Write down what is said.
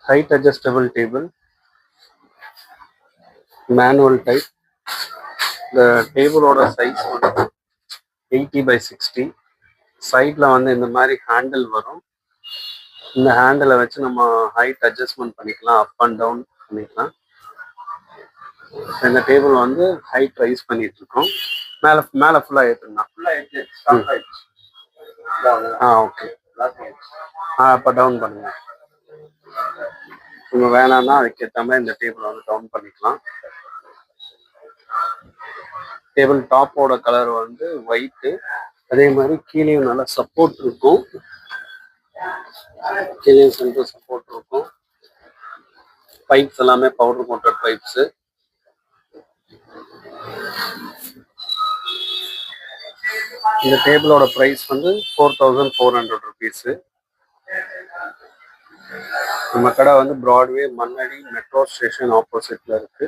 height adjustable table, manual type. The table order size வந்து 80x60. சைட்ல வந்து இந்த மாதிரி ஹேண்டில் வரும். இந்த ஹேண்டிலை வச்சு நம்ம ஹைட் அட்ஜஸ்ட்மெண்ட் பண்ணிக்கலாம், அப் அண்ட் டவுன் பண்ணிக்கலாம். இந்த டேபிள் வந்து ஹைட் ரைஸ் பண்ணிட்டு இருக்கோம். மேலே ஃபுல்லாக ஏற்றுங்கண்ணா. ஓகே. அப்போ டவுன் பண்ணுங்க. நம்ம வேணாம்னா அதுக்கேற்ற மாதிரி இந்த டேபிள் வந்து டவுன் பண்ணிக்கலாம். டேபிள் டாப்போட கலர் வந்து ஒயிட்டு. அதே மாதிரி கீழேயும் நல்லா சப்போர்ட் இருக்கும். கீழேயும் சென்டர் சப்போர்ட் இருக்கும். பைப்ஸ் எல்லாமே பவுடர் கோட்டட் பைப்ஸு. இந்த டேபிளோட ப்ரைஸ் வந்து 4400 rupees. நம்ம கடை வந்து பிராட்வே மண்ணடி மெட்ரோ ஸ்டேஷன் ஆப்போசிட்ல இருக்கு.